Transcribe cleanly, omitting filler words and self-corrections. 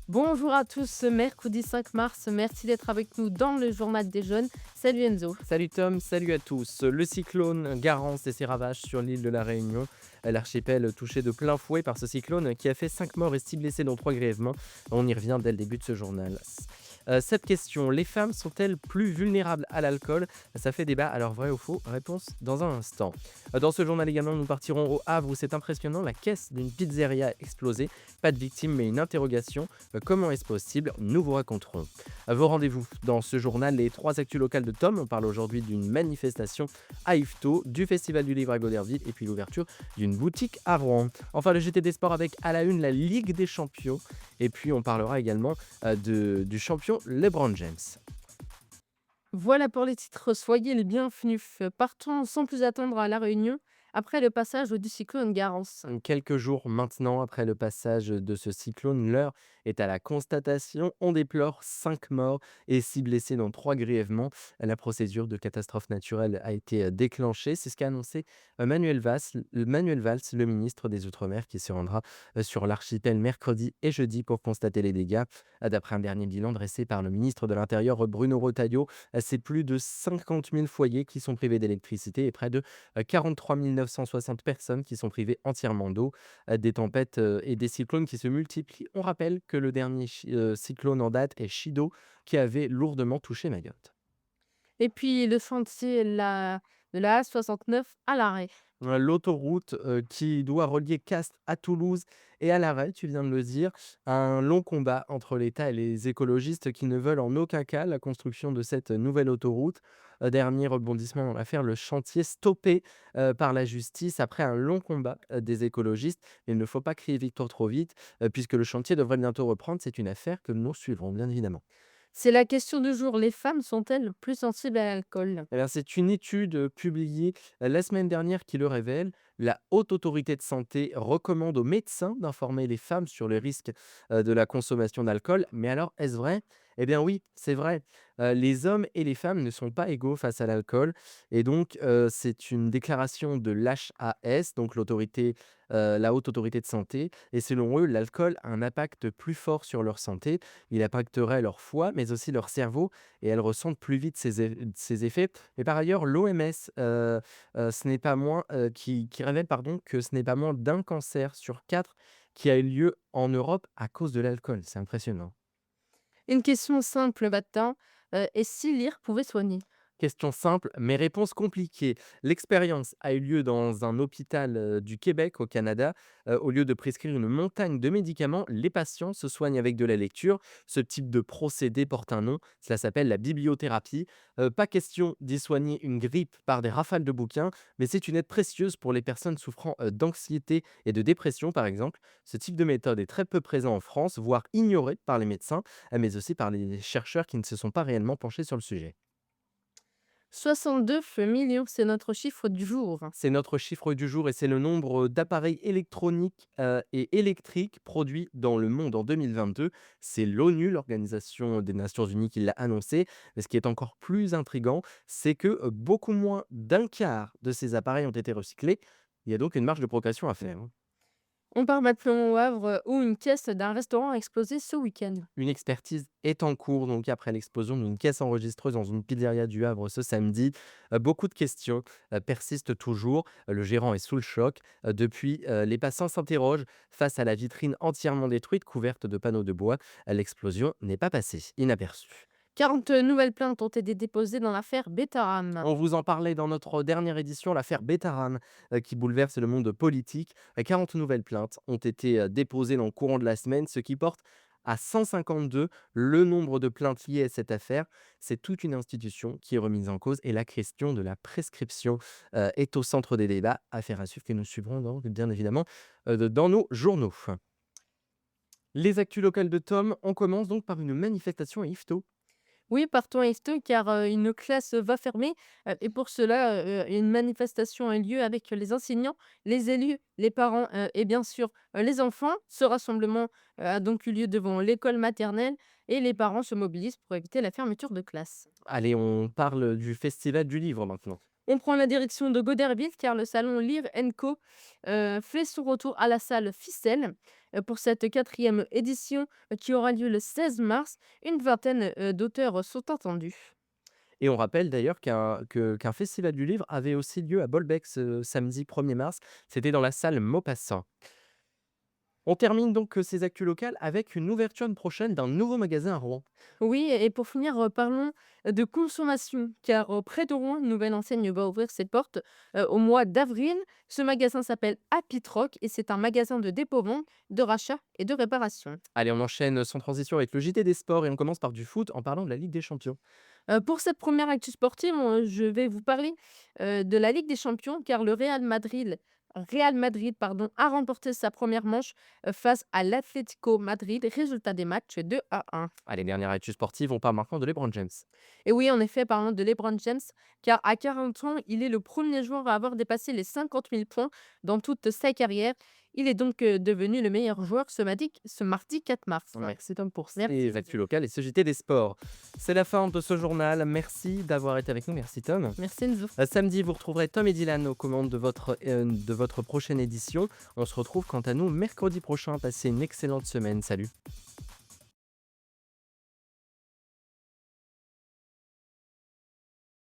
Bonjour à tous, ce mercredi 5 mars, merci d'être avec nous dans le journal des jeunes. Salut Enzo. Salut Tom, salut à tous. Le cyclone Garance et ses ravages sur l'île de la Réunion. L'archipel touché de plein fouet par ce cyclone qui a fait 5 morts et 6 blessés dont 3 grièvement. On y revient dès le début de ce journal. Cette question, les femmes sont-elles plus vulnérables à l'alcool? Ça fait débat, alors vrai ou faux? Réponse dans un instant. Dans ce journal également, nous partirons au Havre où c'est impressionnant, la caisse d'une pizzeria a explosé. Pas de victime mais une interrogation. Comment est-ce possible? Nous vous raconterons. Vos rendez-vous dans ce journal, les 3 actus locales de Tom. On parle aujourd'hui d'une manifestation à Yvetot, du Festival du Livre à Goderville et puis l'ouverture d'une boutique à Rouen. Enfin, le GT des Sports avec à la une la Ligue des Champions. Et puis, on parlera également du champion LeBron James. Voilà pour les titres, soyez les bienvenus. Partons sans plus attendre à La Réunion après le passage du cyclone Garance. Quelques jours maintenant après le passage de ce cyclone, l'heure est à la constatation. On déplore 5 morts et 6 blessés, dont 3 grièvement. La procédure de catastrophe naturelle a été déclenchée. C'est ce qu'a annoncé Manuel Valls, le ministre des Outre-mer, qui se rendra sur l'archipel mercredi et jeudi pour constater les dégâts. D'après un dernier bilan dressé par le ministre de l'Intérieur, Bruno Retailleau, c'est plus de 50 000 foyers qui sont privés d'électricité et près de 43 960 personnes qui sont privées entièrement d'eau, des tempêtes et des cyclones qui se multiplient. On rappelle que le dernier cyclone en date est Chido qui avait lourdement touché Mayotte. Et puis le chantier de la A69 à l'arrêt. L'autoroute qui doit relier Castres à Toulouse et à Larrey, tu viens de le dire, un long combat entre l'État et les écologistes qui ne veulent en aucun cas la construction de cette nouvelle autoroute. Dernier rebondissement dans l'affaire, le chantier stoppé par la justice après un long combat des écologistes. Il ne faut pas crier victoire trop vite puisque le chantier devrait bientôt reprendre. C'est une affaire que nous suivrons bien évidemment. C'est la question du jour, les femmes sont-elles plus sensibles à l'alcool? Eh bien, c'est une étude publiée la semaine dernière qui le révèle. La Haute Autorité de Santé recommande aux médecins d'informer les femmes sur les risques de la consommation d'alcool. Mais alors, est-ce vrai? Eh bien oui, c'est vrai. Les hommes et les femmes ne sont pas égaux face à l'alcool. Et donc, c'est une déclaration de l'HAS, donc la Haute Autorité de Santé. Et selon eux, l'alcool a un impact plus fort sur leur santé. Il impacterait leur foie, mais aussi leur cerveau et elles ressentent plus vite ces effets. Mais par ailleurs, l'OMS, ce n'est pas moins, qui révèle pardon, que ce n'est pas moins d'un cancer sur 4 qui a eu lieu en Europe à cause de l'alcool. C'est impressionnant. Une question simple maintenant, et si lire pouvait soigner? Question simple, mais réponse compliquée. L'expérience a eu lieu dans un hôpital du Québec au Canada. Au lieu de prescrire une montagne de médicaments, les patients se soignent avec de la lecture. Ce type de procédé porte un nom, cela s'appelle la bibliothérapie. Pas question d'y soigner une grippe par des rafales de bouquins, mais c'est une aide précieuse pour les personnes souffrant d'anxiété et de dépression par exemple. Ce type de méthode est très peu présent en France, voire ignoré par les médecins, mais aussi par les chercheurs qui ne se sont pas réellement penchés sur le sujet. 62 millions, c'est notre chiffre du jour. C'est notre chiffre du jour et c'est le nombre d'appareils électroniques et électriques produits dans le monde en 2022. C'est l'ONU, l'Organisation des Nations Unies, qui l'a annoncé. Mais ce qui est encore plus intriguant, c'est que beaucoup moins d'un quart de ces appareils ont été recyclés. Il y a donc une marge de progression à faire, hein. On part maintenant au Havre, où une caisse d'un restaurant a explosé ce week-end. Une expertise est en cours, donc après l'explosion d'une caisse enregistreuse dans une pizzeria du Havre ce samedi. Beaucoup de questions persistent toujours. Le gérant est sous le choc. Depuis, les passants s'interrogent face à la vitrine entièrement détruite, couverte de panneaux de bois. L'explosion n'est pas passée inaperçue. 40 nouvelles plaintes ont été déposées dans l'affaire Betaram. On vous en parlait dans notre dernière édition, l'affaire Betaram, qui bouleverse le monde politique. 40 nouvelles plaintes ont été déposées dans le courant de la semaine, ce qui porte à 152 le nombre de plaintes liées à cette affaire. C'est toute une institution qui est remise en cause et la question de la prescription est au centre des débats. Affaire à suivre que nous suivrons donc, bien évidemment dans nos journaux. Les actus locales de Tom, on commence donc par une manifestation à Yvetot. Oui, partons à Esto car une classe va fermer et pour cela, une manifestation a lieu avec les enseignants, les élus, les parents et bien sûr les enfants. Ce rassemblement a donc eu lieu devant l'école maternelle et les parents se mobilisent pour éviter la fermeture de classe. Allez, on parle du Festival du Livre maintenant. On prend la direction de Goderville car le salon Lire Co fait son retour à la salle Ficelle pour cette quatrième édition qui aura lieu le 16 mars. Une vingtaine d'auteurs sont attendus. Et on rappelle d'ailleurs qu'un festival du livre avait aussi lieu à Bolbec ce samedi 1er mars. C'était dans la salle Maupassant. On termine donc ces actus locales avec une ouverture prochaine d'un nouveau magasin à Rouen. Oui, et pour finir, parlons de consommation, car près de Rouen, une nouvelle enseigne va ouvrir ses portes au mois d'avril. Ce magasin s'appelle Happy Troc et c'est un magasin de dépôt-vente, de rachat et de réparation. Allez, on enchaîne sans transition avec le JT des sports et on commence par du foot en parlant de la Ligue des Champions. Pour cette première actu sportive, je vais vous parler de la Ligue des Champions, car le Real Madrid pardon, a remporté sa première manche face à l'Atlético Madrid. Résultat des matchs 2-1. Allez, dernière actu sportive, on parle maintenant de LeBron James. Et oui, en effet, parlons de LeBron James, car à 40 ans, il est le premier joueur à avoir dépassé les 50 000 points dans toute sa carrière. Il est donc devenu le meilleur joueur ce mardi 4 mars. Merci Tom pour Merci. ces actus locales et ce JT des sports. C'est la fin de ce journal. Merci d'avoir été avec nous. Merci Tom. Merci Enzo. Samedi, vous retrouverez Tom et Dylan aux commandes de votre prochaine édition. On se retrouve quant à nous mercredi prochain. Passez une excellente semaine. Salut.